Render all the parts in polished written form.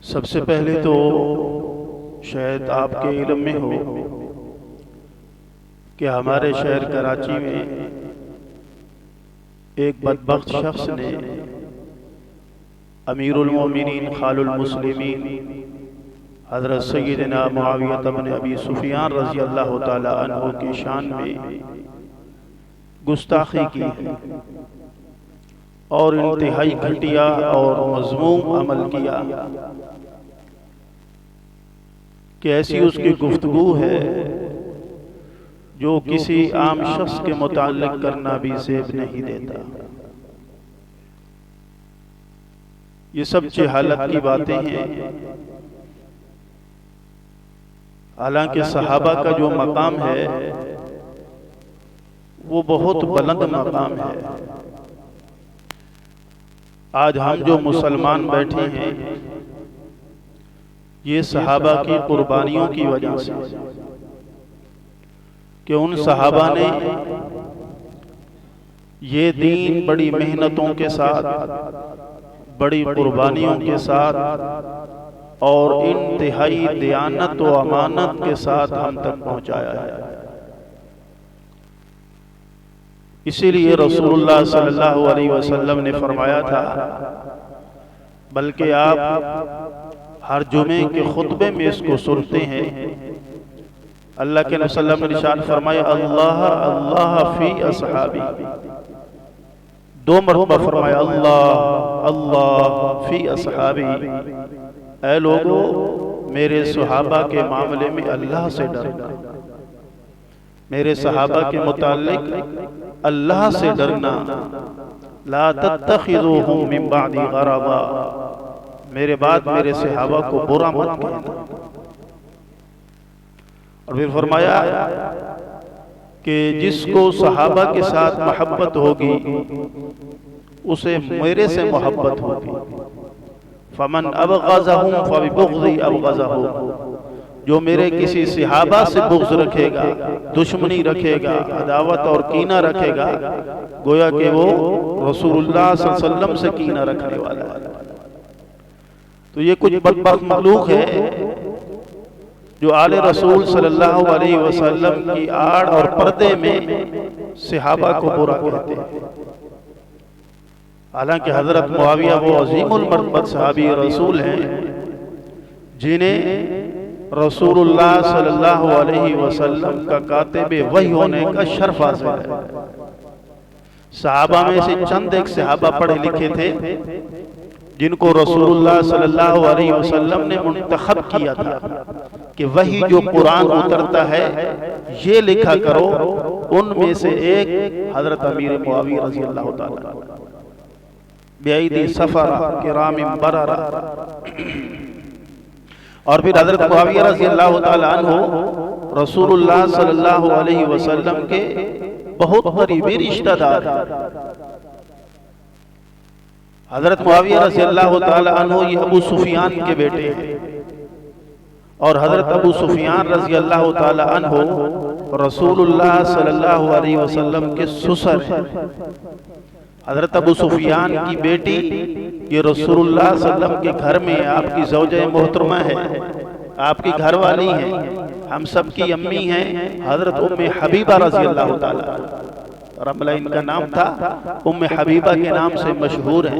सबसे पहले तो शायद आपके इल्म में हो कि हमारे शहर कराची में एक बदबख्त शख्स ने अमीरुल मोमिनीन खालुल मुस्लिमीन हज़रत सय्यदना मुआविया इब्न अबी सुफियान रज़ी अल्लाह ताला अन्हु की शान में गुस्ताखी की है और इंतहाई घटिया और मज़मूम अमल किया कि ऐसी उसकी गुफ्तगू है जो किसी आम शख्स के मुताल्लिक करना भी ज़ेब नहीं देता। ये सब जहालत की बातें हैं। हालांकि सहाबा का जो मकाम है वो बहुत बुलंद मकाम है। आज हम जो मुसलमान बैठे हैं ये सहाबा की कुर्बानियों की वजह से, कि उन सहाबा ने ये दीन बड़ी मेहनतों के साथ, बड़ी कुर्बानियों के साथ और इंतहाई दयानत व अमानत के साथ हम तक पहुंचाया है। इसीलिए रसूलुल्लाह सल्लल्लाहु अलैहि वसल्लम ने फरमाया था, बल्कि आप हर जुमे के खुतबे में इसको सुनते हैं, अल्लाह के नबी सल्लल्लाहु अलैहि वसल्लम ने इरशाद फरमाया, अल्लाह अल्लाह फी असहाबी। 2 मरतबा फरमाया अल्लाह अल्लाह फी असहाबी। ऐ लोगों, मेरे सहाबा के मामले में अल्लाह से डरना, मेरे सहाबा के मुताल्लिक अल्लाह से डरना। ला तत्तखिज़ूहुम मिन बादी गरबा, मेरे बाद मेरे सहाबा को बुरा मत कहना। और फिर फरमाया कि जिसको सहाबा के साथ मोहब्बत होगी उसे मेरे से मोहब्बत होगी। फमन अबग़ज़हुम फबिबुग़ज़ी अबग़ज़हु, जो मेरे किसी सहाबा से बुग़्ज़ रखेगा, दुश्मनी रखेगा, अदावत और कीना रखेगा, गोया कि वो रसूलुल्लाह सल्लल्लाहु अलैहि वसल्लम से कीना रखने वाला है। तो ये कुछ बदबख्त मखलूक है जो आले रसूल सल्लल्लाहु अलैहि वसल्लम की आड़ और पर्दे में सहाबा को बुरा कहते हैं। हालांकि हजरत मुआविया वो अजीमुल मर्तबत सहाबी रसूल हैं जिन्हें रसूलुल्लाह सल्लल्लाहु अलैहि वसल्लम का कातिबे वही होने का शर्फ हासिल है। सहाबा में से चंद एक सहाबा पढ़े लिखे थे जिनको रसूलुल्लाह सल्लल्लाहु अलैहि वसल्लम ने मुंतखब किया था कि वही जो कुरान उतरता है ये लिखा करो। उनमें से एक हजरत अमीर मुआविया रज़ी अल्लाह ताला बेईदी सफरा किरामिन बररा। और फिर हजरत मुआविया रज़ी अल्लाह ताला अन्हु रसूलुल्लाह सल्लल्लाहु अलैहि वसल्लम के बहुत करीबी रिश्तेदार हैं। हजरत मुआविया रज़ी अल्लाह ताला अन्हु ये अबू सुफियान के बेटे हैं और हजरत अबू सुफियान रज़ी अल्लाह ताला अन्हु रसूलुल्लाह सल्लल्लाहु अलैहि वसल्लम के ससुर हैं। हजरत अबू सुफियान की बेटी ये रसूलुल्लाह सल्लल्लाहु अलैहि वसल्लम के घर में आपकी ज़ौजे मोहतरमा है, आपकी घरवाली हैं, हम सब की अम्मी हैं। हजरत उम्मे हबीबा रज़ी अल्लाह ताला, रमला इनका नाम था, उम्मे हबीबा के नाम से मशहूर है।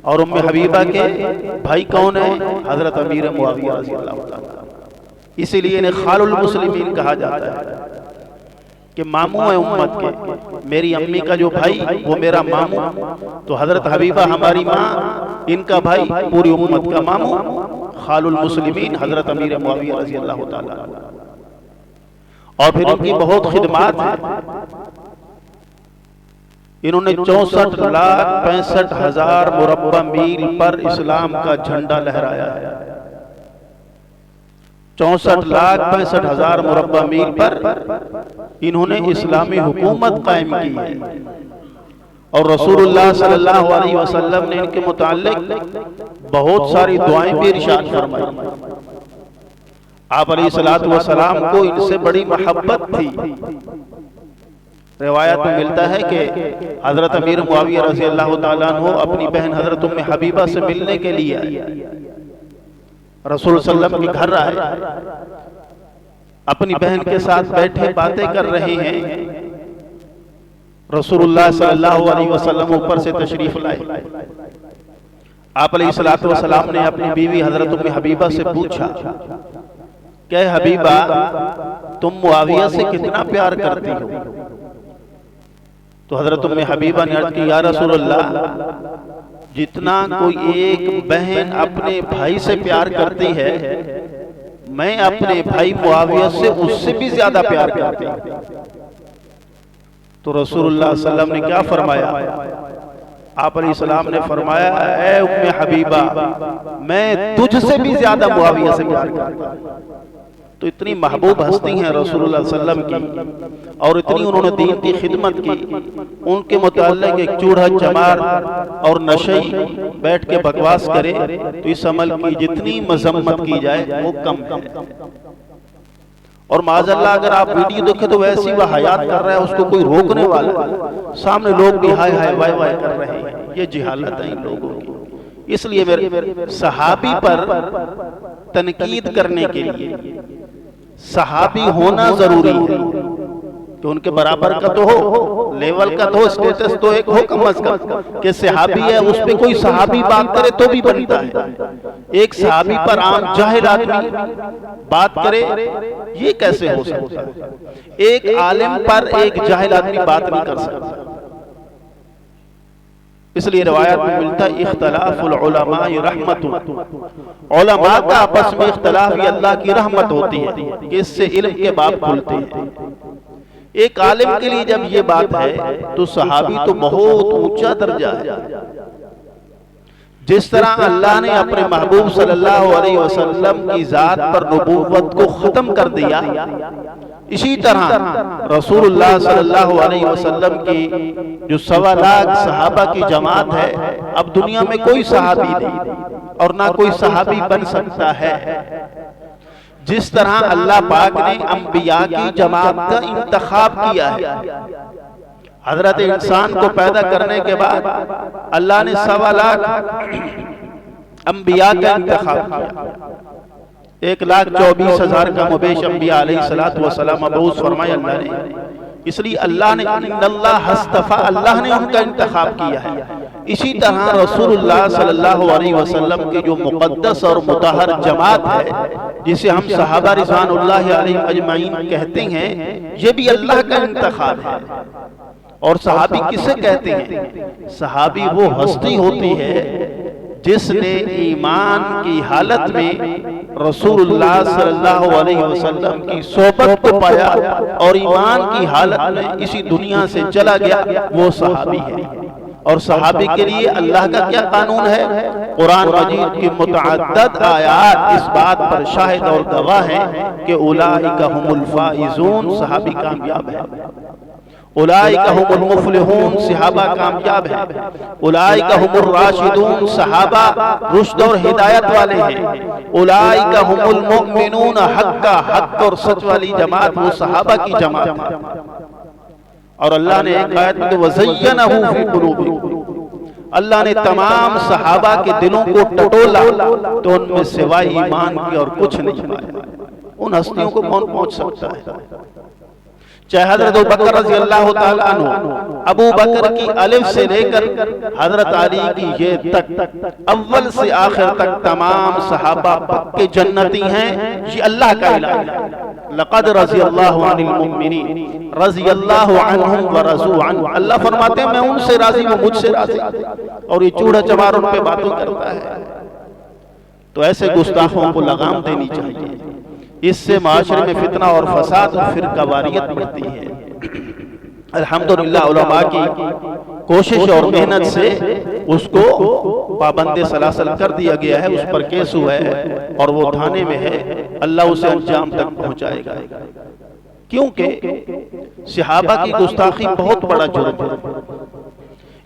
और उम्मे हबीबा के भाई कौन है? हजरत अमीर मुआविया रज़ी अल्लाह ताला। इसीलिए इन्हें खालुल मुस्लिमीन कहा जाता है कि मामू है उम्मत के। मेरी अम्मी का जो भाई वो मेरा मामू, तो हजरत हबीबा हमारी माँ, इनका भाई पूरी उम्मत का मामू। खालुल मुस्लिमीन हजरत अमीर मुआविया रज़ी अल्लाह ताला। और फिर उनकी बहुत खिदमात है। इन्होंने 64,65,000 मुरब्बा मील पर इस्लाम का झंडा लहराया है। 64,65,000 मुरब्बा मील पर इन्होंने इस्लामी हुकूमत कायम की है। और रसूलुल्लाह सल्लल्लाहु अलैहि वसल्लम ने इनके मुताल्लिक बहुत सारी दुआएं भी इरशाद फरमाई। आप अलैहिस्सलातु वस्सलाम को इनसे बड़ी मोहब्बत थी। रिवायत में मिलता है कि हजरत अमीर मुआविया रज़ी अल्लाह ताला अन्हु अपनी बहन हजरत उम्मे हबीबा से मिलने के लिए आए। रसूल सल्लल्लाहु अलैहि वसल्लम के घर आए, अपनी बहन के साथ बैठे बातें कर रहे हैं। रसूलुल्लाह सल्लल्लाहु अलैहि वसल्लम ऊपर से तशरीफ लाए। आप अलैहिस्सलातु वस्सलाम ने अपनी बीवी हजरत उम्मे हबीबा से पूछा, क्या हबीबा तुम मुआविया से कितना प्यार करती हो? तो हजरत उम्मे हबीबा ने अर्ज की, या रसूलल्लाह, जितना कोई एक बहन अपने भाई से प्यार करती है, मैं अपने भाई मुआविया से उससे भी ज्यादा प्यार करती हूं। तो रसूलुल्लाह सल्लल्लाहु अलैहि वसल्लम ने क्या फरमाया? आप अलैहिस्सलाम ने फरमाया, ऐ उम्मे हबीबा, मैं तुझसे भी ज्यादा मुआविया से प्यार करता हूं। तो इतनी महबूब हस्ती हैं रसूलुल्लाह सल्लल्लाहु अलैहि वसल्लम की, और इतनी उन्होंने दीन की खिदमत की। उनके मुताल्लिक एक चूड़ा चमार और नशई बैठ के बकवास करे तो इस अमल की जितनी मजम्मत की जाए वो कम है। और माज़अल्लाह अगर आप वीडियो देखें तो वैसी वह हयात कर रहा है, उसको कोई रोकने वाला, सामने लोग भी हाय हाय वाय वाय कर रहे हैं। ये जिहालत है इन लोगों की। इसलिए मेरे सहाबी पर तनकीद करने के लिए सहाबी होना जरूरी है कि उनके बराबर का तो हो, लेवल का तो हो, स्टेटस तो एक हो कम अज कम कि सहाबी है, उस पे कोई सहाबी बात करे तो भी बनता है। एक सहाबी पर आम जाहिल आदमी बात करे, ये कैसे हो सकता है? एक आलिम पर एक जाहिल आदमी बात नहीं कर सकता। इसलिए रिवायत में मिलता है, इख्तिलाफुल उलमा रहमतुन, उलमा का आपस में इख्तिलाफ ये अल्लाह की रहमत होती है कि इससे इल्म के बाब खुलते हैं। एक आलिम के लिए जब ये बात है तो सहाबी तो बहुत ऊंचा दर्जा है। जिस तरह अल्लाह ने अपने महबूब सल्लल्लाहु अलैहि वसल्लम की जात पर नबूवत को खत्म कर दिया, इसी तरह रसूलुल्लाह सल्लल्लाहु अलैहि वसल्लम की जो 1.25 लाख सहाबा की जमात है, अब दुनिया में कोई सहाबी नहीं और ना कोई सहाबी बन सकता है। जिस तरह अल्लाह पाक ने अंबिया की जमात का इंतखाब किया है, हजरत इंसान को पैदा करने के बाद अल्लाह ने 1.25 लाख अंबिया का इंतखाब किया। 1,24,000 का मुबेश अंबिया अलैहिस्सलातु वस्सलाम मबऊस फरमाया अल्लाह ने। इसलिए अल्लाह ने इन्नल्लाह हस्तफा, अल्लाह ने उनका इंतखाब किया है। इसी तरह रसूलुल्लाह सल्लल्लाहु अलैहि वसल्लम की जो मुक़द्दस और मुतहहर जमात है, जिसे हम सहाबा रिज़वानुल्लाहि अलैहिम अजमईन कहते हैं, ये भी अल्लाह का इंतखाब है। और सहाबी किसे कहते हैं? सहाबी वो हस्ती होती है जिसने ईमान की हालत में रसूलुल्लाह सल्लल्लाहु अलैहि वसल्लम की सोबत को पाया और ईमान की हालत में इसी दुनिया से चला गया, वो सहाबी है। और सहाबी के लिए अल्लाह का क्या कानून है? कुरान मजीद की मुतअद्दिद आयात इस बात पर शाहिद और गवाह हैं कि उलाइका हुमुल फाइजून, सहाबी कामयाब है। उलाइका हुमुल मुफलिहून, सहाबा कामयाब है। उलाइका हुमुर राशिदून, सहाबा रुश्द और हिदायत वाले हैं। उलाइका हुमुल मुमिनून हक्का, हक और सच वाली जमात वो सहाबा की जमात है। और अल्लाह ने एक आयत में वज़य्यनहू फी कुलूबिकुम, अल्लाह ने तमाम सहाबा के दिलों को टटोला तो उनमें सिवाय ईमान के और कुछ नहीं पाया। उन हस्तियों को कौन पहुंच सकता है? चाहे हजरत अबू बकर रज़ी अल्लाह ताला अन्हु, अबू बकर की अलिफ से लेकर हजरत अली की ये तक, अव्वल से आखिर तक तमाम सहाबा पक्के जन्नती हैं। ये अल्लाह का इलाहा है। लक़द रज़ियल्लाहु अनिल मुमिनीन रज़ियल्लाहु अन्हुम व रज़ू अन्हु, अल्लाह फरमाते हैं मैं उनसे राजी, वो मुझसे राजी। और ये चूड़ा चमार उन पे बातों करता है। तो ऐसे गुस्ताखों को लगाम देनी चाहिए। इससे माशरे में फितना और फसाद और फिरकावारियत बढ़ती है। अल्हम्दुलिल्लाह उलमा की कोशिश और मेहनत से उसको पाबंदे सलासल कर दिया गया है, उस पर केस हुआ है और वो थाने में है। अल्लाह उसे अंजाम तक पहुंचाएगा, क्योंकि सहाबा की गुस्ताखी बहुत बड़ा जुर्म है।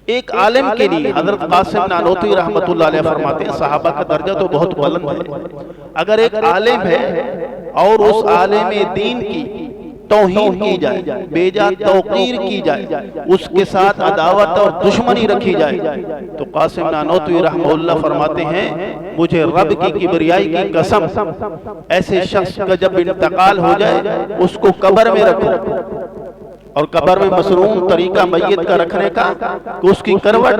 एक आलिम के लिए हजरत कासिम नानोती रहमतुल्लाह अलैह फरमाते हैं, सहाबा का दर्जा तो बहुत बुलंद है। अगर एक आलिम है और उस आलिम दीन की तौहीन की जाए, बेजा तौकीर की जाए, उसके साथ अदावत और दुश्मनी रखी जाए, तो कासिम नानोतवी रहमतुल्लाह फरमाते हैं मुझे रब की किबरियाई की कसम, ऐसे शख्स का जब इंतकाल हो जाए उसको कब्र में रखो, और कब्र में मसरूम तरीका मैयत का रखने का कि उसकी करवट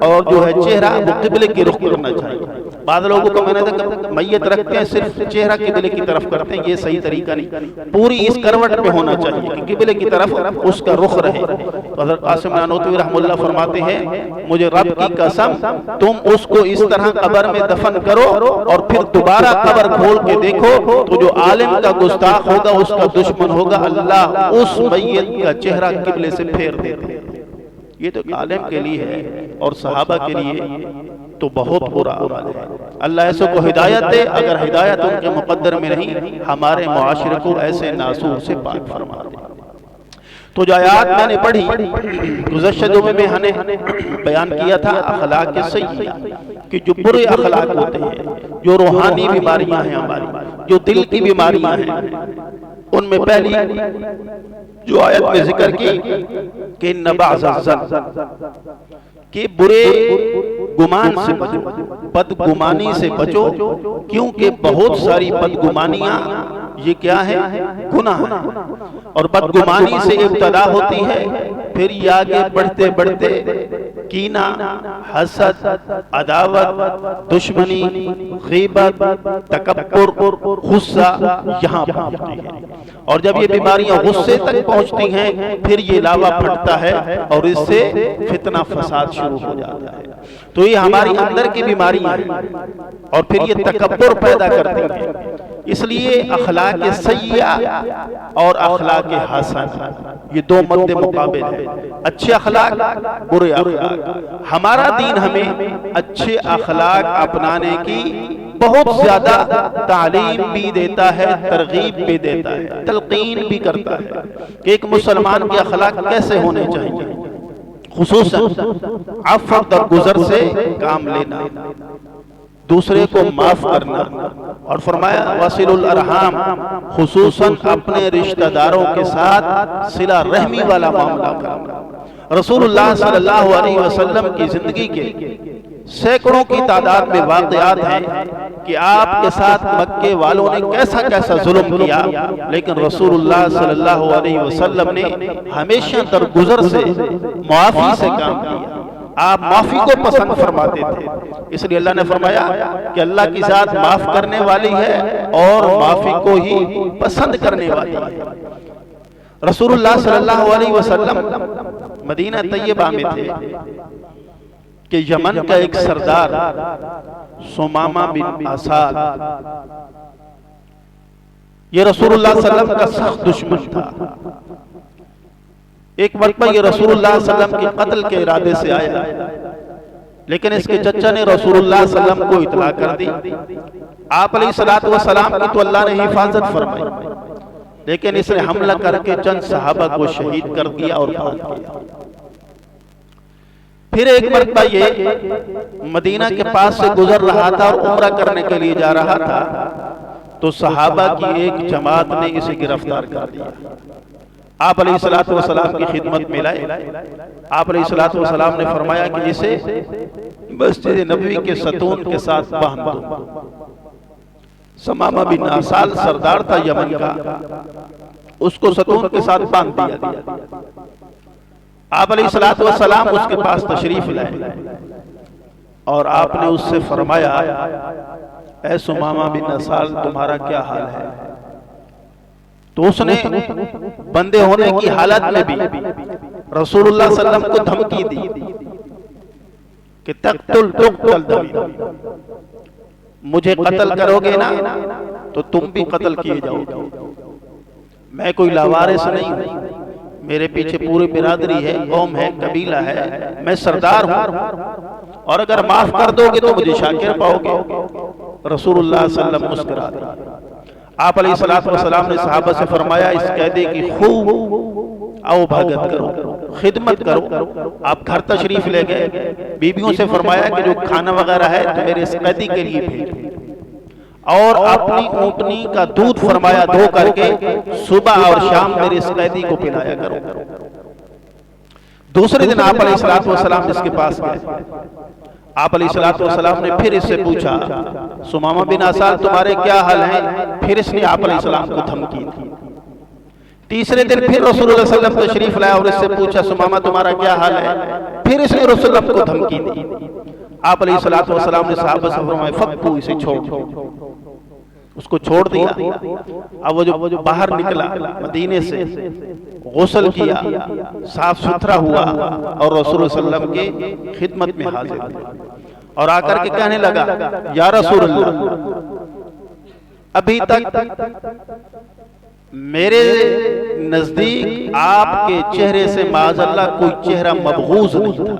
और जो है चेहरा वो किबले की रुख करना चाहिए। बाद लोगों को मैंने देखा मैयत रखते हैं सिर्फ चेहरा किबले की तरफ करते हैं, ये सही तरीका नहीं, पूरी इस करवट पे होना चाहिए कि किबले की तरफ उसका रुख रहे। तो हज़रत कासिम नानोतवी रहमतुल्लाह फरमाते हैं मुझे रब की कसम तुम उसको इस तरह कब्र में दफन करो और फिर दोबारा कब्र खोल के देखो तो जो आलिम का गुस्ताख होगा, उसका दुश्मन होगा, अल्लाह उस मैयत का चेहरा किबले से फेर देते हैं। ये तो आलिम के लिए है और सहाबा के लिए तो बहुत बुरा अमल है। अल्लाह ऐसे को हिदायत दे, अगर हिदायत उनके मुकद्दर में नहीं, हमारे मुआशरे को ऐसे नासूर से पाक फरमा दे। तो जो आयात मैंने पढ़ी गुज़श्ता जुमे में हमने बयान किया था अखलाक के सही कि जो बुरे अखलाक होते हैं, जो रूहानी बीमारियां हैं हमारी, जो दिल की बीमारियां हैं, उनमें पहली जो आयत में जिक्र की कि कि बुरे गुमान से बचो, बदगुमानी से बचो, क्योंकि बहुत सारी बदगुमानियां ये क्या है, गुनाह है, और बदगुमानी से इब्तदा होती है, फिर ये आगे बढ़ते बढ़ते कीना, हसद, अदावत, दुश्मनी, गीबत, तकब्बुर, गुस्सा यहाँ पहुंचती है। और जब ये बीमारियां गुस्से तक पहुंचती हैं फिर ये लावा फटता है और इससे फितना फसाद शुरू हो जाता है। तो ये हमारी अंदर की बीमारियां हैं और फिर ये तकब्बुर पैदा करती हैं। इसलिए अखलाक सय्या और अखलाक हसन ये दो मद्दे मुकाबिल है, अच्छे अखलाक, बुरे अखलाक। हमारा दीन हमें अच्छे अखलाक अपनाने की बहुत ज्यादा तालीम भी देता है, तरगीब भी देता है, तलकीन भी करता है कि एक मुसलमान के अखलाक कैसे होने चाहिए, खुसूसन अफ़्व दरगुज़र से काम लेना, दूसरे को माफ करना, और फरमाया वसीलुल अरहाम, खुसूसन अपने रिश्तेदारों के साथ सिला रहमी वाला मामला करना। रसूलुल्लाह सल्लल्लाहु अलैहि वसल्लम की जिंदगी के सैकड़ों की तादाद में वाक़यात हैं कि आपके साथ मक्के वालों ने कैसा कैसा जुल्म किया, लेकिन रसूलुल्लाह सल्लल्लाहु अलैहि वसल्लम ने हमेशा दरगुज़र से मुआफ़ी से काम किया। आप माफी को पसंद फरमाते थे, इसलिए अल्लाह ने फरमाया कि अल्लाह की ज़ात माफ करने वाली है और माफी को ही पसंद करने वाली है। रसूलुल्लाह सल्लल्लाहु अलैहि वसल्लम मदीना तैयबा में थे कि यमन का एक सरदार सुमामा बिन असाद, ये रसूलुल्लाह सल्लल्लाहु अलैहि वसल्लम का सख्त दुश्मन था। एक मरतबा ये रसूलुल्लाह सल्लल्लाहु अलैहि वसल्लम के कत्ल के इरादे से आया, लेकिन इसके चचा ने रसूलुल्लाह सल्लल्लाहु अलैहि वसल्लम को इतला कर दी। आप अलैहिस्सलातु वस्सलाम की तो अल्लाह ने हिफाजत फरमाई, लेकिन इसने हमला करके चंद सहाबा को शहीद कर दिया और भाग गया। फिर एक मरतबा ये मदीना के पास से गुजर रहा था और उम्रा करने के लिए जा रहा था, तो सहाबा की एक जमात ने इसे गिरफ्तार कर दिया। आप अलैहिस्सलातु वस्सलाम की खिदमत में लाए। आप अलैहिस्सलातु वस्सलाम ने फरमाया कि जिसे मस्जिद नबवी के सतून के साथ बांध दो। समामा बिन असाल सरदार था यमन का, उसको सतून के साथ बांध दिया। आप अलैहिस्सलातु वस्सलाम उसके पास तशरीफ लाए और आपने उससे फरमाया, ऐ सुमामा बिन असाल तुम्हारा क्या हाल है? तो उसने बंदे होने की हालत में भी रसूलुल्लाह सल्लल्लाहु अलैहि वसल्लम को धमकी दी कि तक़्तुल तुक़्तल दमी, मुझे कत्ल करोगे ना तो तुम भी कत्ल किए जाओगे। मैं कोई लावारिस नहीं हूं, मेरे पीछे पूरी बिरादरी है, कौम है, कबीला है, मैं सरदार हूं, और अगर माफ कर दोगे तो मुझे शाकिर पाओगे। रसूलुल्लाह सल्लल्लाहु अलैहि वसल्लम मुस्कुरा दिए। आप अलैहिस्सलातु वस्सलाम ने सहाबा से फरमाया, इस कैदी की खूब आओ भगत करो, खिदमत करो। आप घर तशरीफ ले गए, बीबियों से फरमाया कि जो खाना वगैरह है तो मेरे इस कैदी के लिए भेजो। और अपनी ऊँटनी का दूध फरमाया धो करके सुबह और शाम मेरे इस कैदी को पिलाया करो। दूसरे दिन आप अलैहिस्सलातु वस्सलाम इसके पास गए। आप अलैहिस्सलातु वस्सलाम ने फिर इससे पूछा, सुमामा बिन असाल तुम्हारे क्या हाल हैं? फिर इसने आप अलैहिस्सलाम को धमकी दी। तीसरे दिन फिर रसूलुल्लाह सल्लल्लाहु अलैहि वसल्लम तशरीफ लाया और इससे पूछा, सुमामा तुम्हारा क्या हाल है? फिर इसने रसूलुल्लाह को धमकी दी। आप अलैहिस्सलातु वस्सलाम ने सहाबा से फरमाया, फक्कू, इसे छोड़ दो। उसको छोड़ दिया। अब वो जो बाहर निकला मदीने से, गुस्ल किया, साफ सुथरा हुआ और रसूलुल्लाह सल्लल्लाहु अलैहि वसल्लम की खिदमत में हाजिर हुआ और आकर के कहने लगा, या रसूलुल्लाह, अभी तक मेरे नजदीक आपके चेहरे से माज़अल्लाह कोई चेहरा मबगूज नहीं था,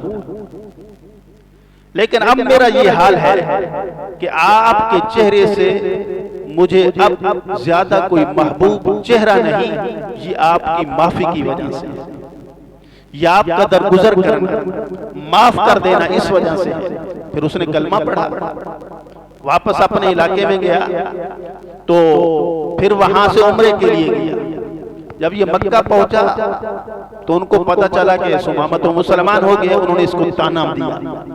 लेकिन अब मेरा ये हाल है कि आपके चेहरे से मुझे अब ज्यादा कोई महबूब चेहरा नहीं, ये आपकी माफी की वजह से, या आपका दरगुजर करना, माफ कर देना इस वजह से है। फिर उसने कलमा पढ़ा, वापस अपने इलाके में गया, तो फिर वहां से उम्रे के लिए गया। जब ये मक्का पहुंचा तो उनको पता चला कि सुमामा तो मुसलमान हो गए। उन्होंने इसको ताना दिया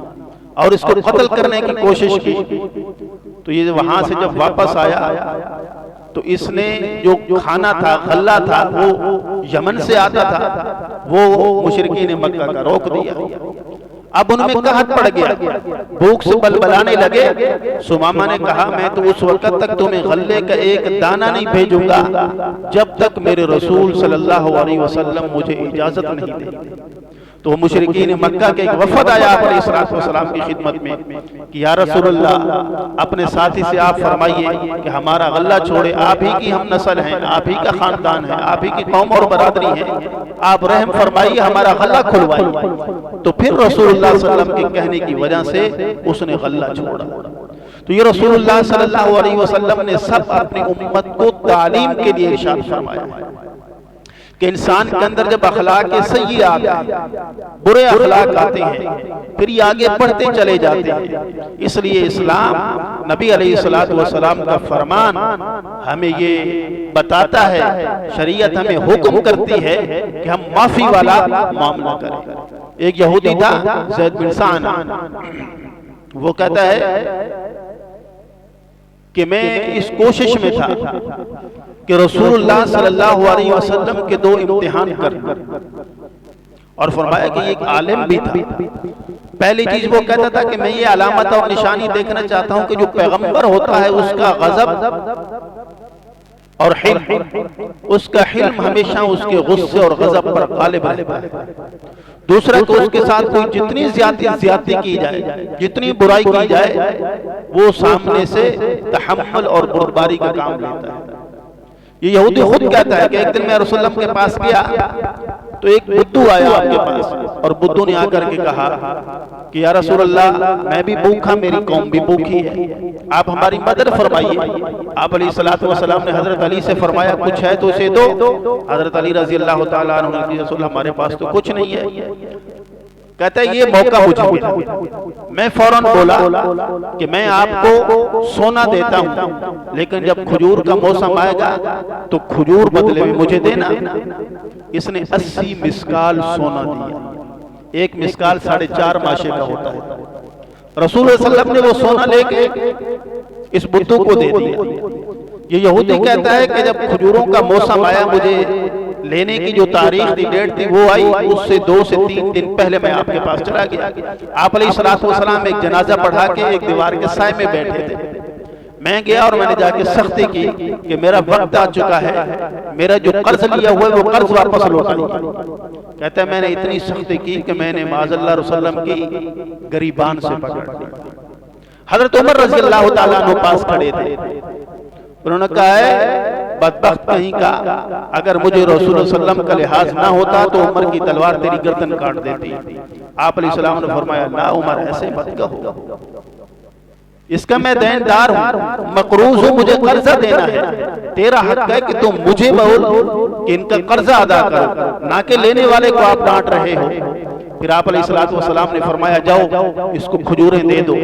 और इसको कत्ल करने की कोशिश की। तो ये वहां से जब वापस आया तो इसने जो खाना था, गल्ला था, वो यमन से आता था, वो मुशरिकीन मक्का का रोक दिया। अब उनमें कहत पड़ गया, भूख से बलबलाने लगे। सुमामा ने कहा, मैं तो उस वक्त तक तुम्हें गल्ले का एक दाना नहीं भेजूंगा जब तक मेरे रसूल सल्लल्लाहु अलैहि वसल्लम मुझे इजाजत नहीं देंगे। तो मुशरिकीन मक्का के एक वफद आया आप अलैहिस्सलातु वस्सलाम की खिदमत में कि या रसूलल्लाह, अपने साथी से आप फरमाइए कि हमारा गल्ला छोड़े, आप ही की हम नस्ल हैं, आप ही का खानदान है, आप ही की कौम और बरादरी है, आप रहम फरमाइए, हमारा गल्ला खुलवाइए। तो फिर रसूलुल्लाह सल्लल्लाहु अलैहि वसल्लम के कहने की वजह से उसने गल्ला छोड़ा। तो ये रसूलुल्लाह सल्लल्लाहु अलैहि वसल्लम ने सब अपनी उम्मत को तालीम के लिए इरशाद फरमाया कि इंसान के अंदर जब अखलाक सही आते हैं, बुरे अखलाक आते हैं, फिर ये आगे बढ़ते चले जाते हैं। इसलिए इस्लाम, नबी अलैहिस्सलातु वस्सलाम का फरमान हमें ये बताता है, शरीयत हमें हुक्म करती है कि हम माफी वाला मामला करें। एक यहूदी था ज़ैद बिन साना, वो कहता है कि मैं इस कोशिश में था कि रसूलुल्लाह सल्लल्लाहु अलैहि वसल्लम के दो इम्तिहान कर, और फरमाया कि एक आलिम भी था। पहली चीज वो कहता था कि मैं ये अलामत और निशानी देखना चाहता हूं कि जो पैगंबर होता है उसका गजब और हिल्म, उसका हिल्म हमेशा उसके गुस्से और गजब पर गालिब रहता है। दूसरा कि उसके साथ कोई जितनी ज्यादती की जाए, जितनी बुराई की जाए, वो सामने से तहम्मुल और बुर्दबारी का काम लेता है। ये यहूदी खुद कहता है कि एक दिन मैं रसूलुल्लाह के पास गया तो एक बुद्धू आया आपके पास, और बुद्धू ने आकर के कहा कि या रसूलुल्लाह, मैं भी भूखा, मेरी कौम भी भूखी है, आप हमारी मदद फरमाइए। आप अलैहिस्सलातु वस्सलाम ने हजरत अली से फरमाया, कुछ है तो उसे दो। हजरत अली रजी अल्लाह तआला अन्हु ने कहा, रसूलुल्लाह हमारे पास तो कुछ नहीं है। कहता है ये मौका मुझे मिला। मैं फौरन बोला कि मैं आपको सोना देता हूं, लेकिन जब खजूर का मौसम आएगा तो खजूर बदले में मुझे देना। इसने 80 मिस्काल सोना दिया। एक मिस्काल 4.5 माशे का होता है। रसूल सल्लल्लाहु अलैहि वसल्लम ने वो सोना लेके इस बुद्धू को दे दिया। ये यहूदी कहता है कि जब खजूरों का मौसम आया, मुझे लेने की जो तारीख थी, डेट थी, वो आई, उससे 2 से 3 दिन पहले मैं आपके पास चला गया। आप अलैहिस्सलातु वस्सलाम एक जनाजा पढ़ा के एक दीवार के साए में बैठे थे। मैं गया और मैंने जाके सख्ती की कि मेरा वक्त आ चुका है, मेरा जो कर्ज लिया हुआ है वो कर्ज वापस लौटाइए। कहता है मैंने इतनी सख्ती की कि मैंने माज़अल्लाह रसूलुल्लाह की गरीबान से पकड़ ली। हजरत उमर रज़ी अल्लाह तआला अन्हु पास खड़े थे। उन्होंने कहा है बदबख्त कहीं का, अगर मुझे रसूल सल्लल्लाहु अलैहि वसल्लम का लिहाज ना होता तो उमर की तलवार तेरी गर्दन काट देती। आप अलैहिस्सलाम ने फरमाया, ना उमर, ऐसे मत कहो, इसका मैं देनदार हूं, मकरूज हूं, मुझे कर्जा देना है। तेरा हक है कि तुम मुझे बोल कि इनका कर्जा अदा करो, ना कि लेने वाले को आप डांट रहे हो। फिर आप अलैहिस्सलातु वस्सलाम ने फरमाया जाओ इसको खजूरें दे दो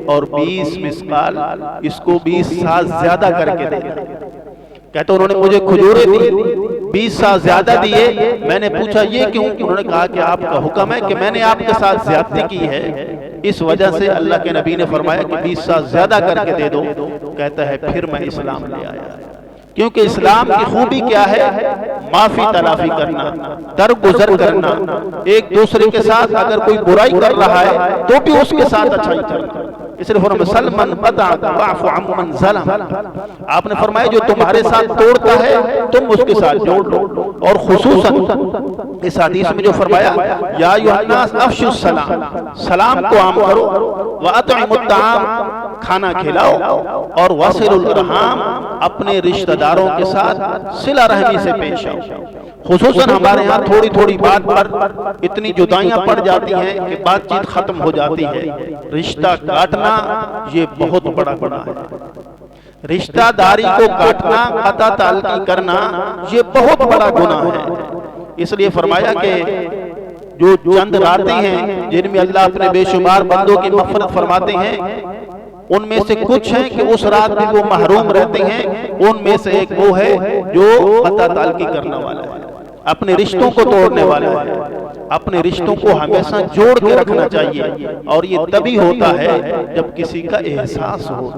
और 20 मिसकाल इसको 20 साल ज्यादा करके दे। कहते उन्होंने मुझे खजूरें दी, 20 साल ज्यादा दिए। मैंने पूछा ये क्यों? उन्होंने कहा कि आपका हुक्म है कि मैंने आपके साथ ज्यादती की है, इस वजह से अल्लाह के नबी ने फरमाया कि 20 साल ज्यादा करके दे दो। कहता है फिर मैं इस्लाम ले आया, क्योंकि इस्लाम की खूबी क्या है? माफी तलाफी करना, दरगुजर करना, एक दूसरे के साथ अगर कोई बुराई कर रहा है तो भी उसके साथ अच्छाई करना। इसलिए आपने फरमाया जो तुम्हारे साथ तोड़ता है तुम उसके साथ जोड़ लो। और खुसूसन इस हदीस में जो फरमाया या अय्युहन्नास अफ्शुस सलाम, सलाम को आम करो, व अतइमुत ताआम, खाना खिलाओ, और वसिलुल अरहाम, अपने रिश्तेदारों के साथ सिला रहमी से पेश आओ। खुसूसन हमारे यहाँ थोड़ी थोड़ी बात पर इतनी जुदाइयां पड़ जाती हैं कि बातचीत खत्म हो जाती है। रिश्ता काटना ये बहुत बड़ा गुनाह है। रिश्तेदारी को काटना, कता ताल्लुकी करना ये बहुत बड़ा गुनाह है। इसलिए फरमाया कि जो चंद रातें हैं जिनमें अल्लाह अपने बेशुमार बंदों की मग़फ़िरत फरमाते हैं, उनमें से कुछ हैं कि उस रात में वो महरूम रहते हैं। उनमें से एक वो है जो कता ताल्लुकी करने वाला है, अपने रिश्तों को तोड़ने वाला है। अपने रिश्तों को हमेशा जोड़ के रखना चाहिए, और ये तभी होता है जब किसी का एहसास हो,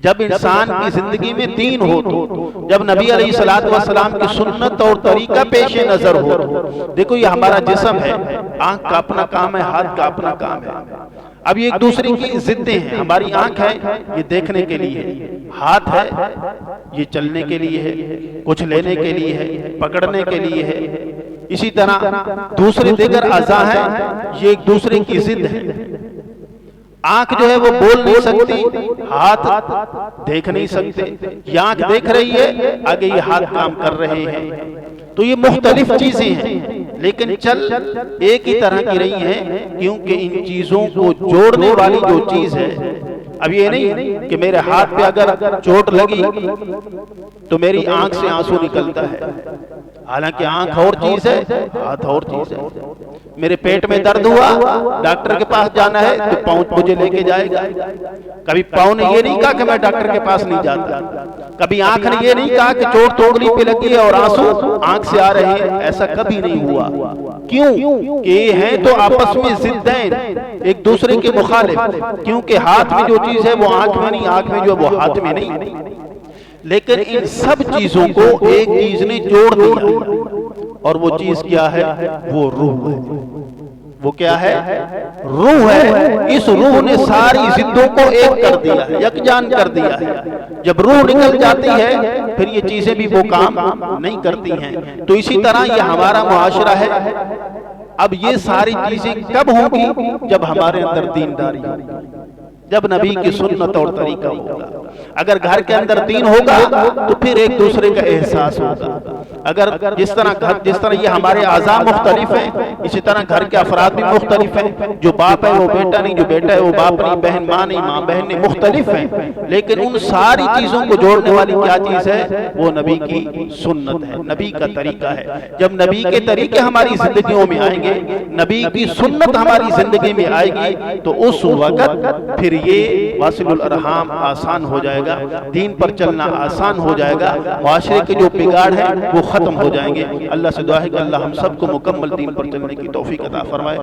जब इंसान की जिंदगी में दीन हो, तो जब नबी अलैहिस्सलातु वस्सलाम की सुन्नत और तरीका पेश नजर हो। देखो ये हमारा जिस्म है, आंख का अपना काम है, हाथ का अपना काम है। अब ये एक दूसरे की जिद्दें हैं। हमारी आंख है ये देखने के लिए है, हाथ है ये चलने के लिए है, कुछ लेने के लिए है, पकड़ने के लिए है। इसी तरह दूसरे दीगर अज़ा है, ये एक दूसरे की जिद है। आंख जो है वो बोल नहीं सकती, हाथ देख नहीं सकते। ये आंख देख रही है, आगे ये हाथ काम कर रहे हैं। तो ये मुख्तलिफ चीजें हैं, लेकिन चल एक ही तरह की रही हैं, क्योंकि इन चीजों को जोड़ने वाली जो चीज है। अब ये नहीं कि मेरे हाथ पे अगर चोट लगी तो मेरी आंख से आंसू निकलता है, हालांकि आंख और चीज है, हाथ और चीज है। मेरे पेट में दर्द हुआ, डॉक्टर के पास जाना है तो पाँव मुझे लेके जाएगा। कभी पाँव ने ये नहीं कहा कि मैं डॉक्टर के पास नहीं जाता। कभी आंख ने ये नहीं कहा कि चोट तोगली पे लगी है और आंसू आंख से आ रहे हैं, ऐसा कभी नहीं हुआ। क्यों? कि ये हैं तो आपस में जिद्दैन, एक दूसरे के मुखालिफ। क्योंकि हाथ में जो चीज है वो आंख में नहीं, आंख में जो है वो हाथ में नहीं। लेकिन इन सब चीजों को एक चीज ने जोड़ दिया, और वो चीज क्या है? वो रूह है। वो क्या है? रूह है। इस रूह ने सारी जिद्दों को एक कर दिया है, यकजान कर दिया है। जब रूह निकल जाती है फिर ये चीजें भी वो काम नहीं करती हैं। तो इसी तरह ये हमारा मुआशरा है। अब ये सारी चीजें कब होंगी? जब हमारे अंदर दीनदारी होगी, जब नबी की सुन्नत और तरीका होगा। अगर घर के अंदर दीन होगा तो फिर एक दूसरे का एहसास होगा। अगर जिस तरह ये हमारे आज़ा मुख्तलिफ हैं, इसी तरह घर के अफराद भी मुख्तलिफ हैं। जो बाप है वो बेटा नहीं, जो बेटा है वो बाप नहीं, बहन माँ नहीं, माँ बहन नहीं, मुख्तलिफ हैं। लेकिन उन सारी चीजों को जोड़ने वाली क्या चीज है? वो नबी की सुन्नत है, नबी का तरीका है। जब नबी के तरीके हमारी जिंदगियों में आएंगे, नबी की सुन्नत हमारी जिंदगी में आएगी, तो उस वक्त फिर ये वासिलुल अरहाम आसान हो जाएगा, दीन पर चलना आसान हो जाएगा, माशरे के जो बिगाड़ है वो खत्म हो जाएंगे। अल्लाह से दुआ है कि अल्लाह हम सबको मुकम्मल दीन पर चलने की तौफीक अता फरमाए।